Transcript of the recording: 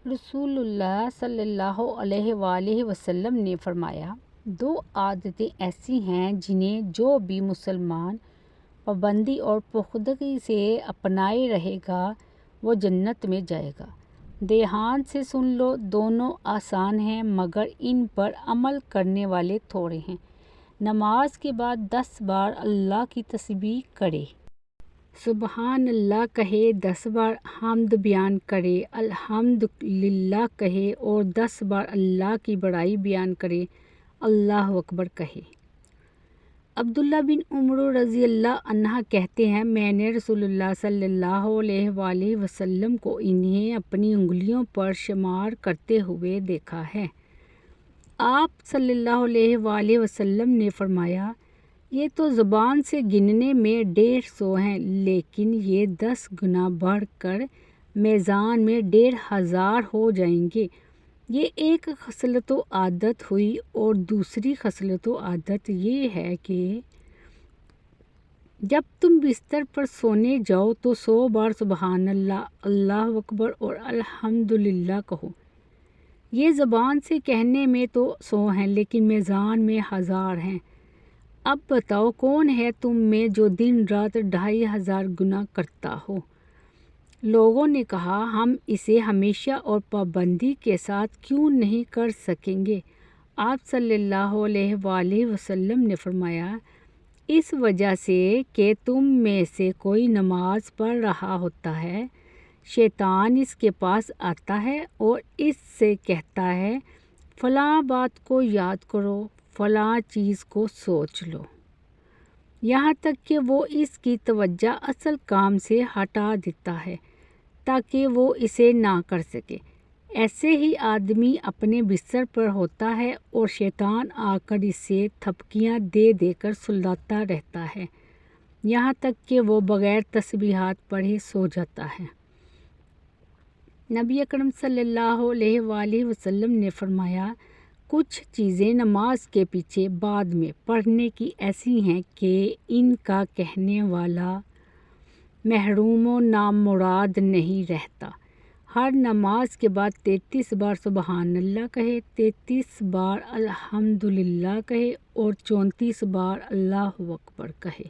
رسول اللہ صلی اللہ علیہ وآلہ وسلم نے فرمایا، 2 عادتیں ایسی ہیں جنہیں جو بھی مسلمان پابندی اور پختگی سے اپنائے رہے گا وہ جنت میں جائے گا۔ دھیان سے سن لو، دونوں آسان ہیں مگر ان پر عمل کرنے والے تھوڑے ہیں۔ نماز کے بعد 10 بار اللہ کی تسبیح کرے، سبحان اللہ کہے، 10 بار حمد بیان کرے، الحمدللہ کہے اور 10 بار اللہ کی بڑائی بیان کرے، اللہ اکبر کہے۔ عبداللہ بن عمر رضی اللہ عنہ کہتے ہیں، میں نے رسول اللہ صلی اللہ علیہ وآلہ وسلم کو انہیں اپنی انگلیوں پر شمار کرتے ہوئے دیکھا ہے۔ آپ صلی اللہ علیہ وآلہ وسلم نے فرمایا، یہ تو زبان سے گننے میں 150 ہیں، لیکن یہ 10 گنا بڑھ کر میزان میں 1500 ہو جائیں گے۔ یہ ایک خصلت و عادت ہوئی، اور دوسری خصلت و عادت یہ ہے کہ جب تم بستر پر سونے جاؤ تو 100 بار سبحان اللہ، اللہ اکبر اور الحمدللہ کہو۔ یہ زبان سے کہنے میں تو 100 ہیں لیکن میزان میں 1000 ہیں۔ اب بتاؤ کون ہے تم میں جو دن رات 2500 گنا کرتا ہو؟ لوگوں نے کہا، ہم اسے ہمیشہ اور پابندی کے ساتھ کیوں نہیں کر سکیں گے؟ آپ صلی اللہ علیہ وآلہ وسلم نے فرمایا، اس وجہ سے کہ تم میں سے کوئی نماز پڑھ رہا ہوتا ہے، شیطان اس کے پاس آتا ہے اور اس سے کہتا ہے، فلاں بات کو یاد کرو، فلاں چیز کو سوچ لو، یہاں تک کہ وہ اس کی توجہ اصل کام سے ہٹا دیتا ہے تاکہ وہ اسے نہ کر سکے۔ ایسے ہی آدمی اپنے بستر پر ہوتا ہے اور شیطان آ کر اسے تھپکیاں دے دے کر سلاتا رہتا ہے یہاں تک کہ وہ بغیر تسبیحات پڑھے سو جاتا ہے۔ نبی اکرم صلی اللہ علیہ وآلہ وسلم نے فرمایا، کچھ چیزیں نماز کے پیچھے بعد میں پڑھنے کی ایسی ہیں کہ ان کا کہنے والا محروم و نامراد نہیں رہتا۔ ہر نماز کے بعد 33 بار سبحان اللہ کہے، 33 بار الحمدللہ کہے اور 34 بار اللہ اکبر کہے۔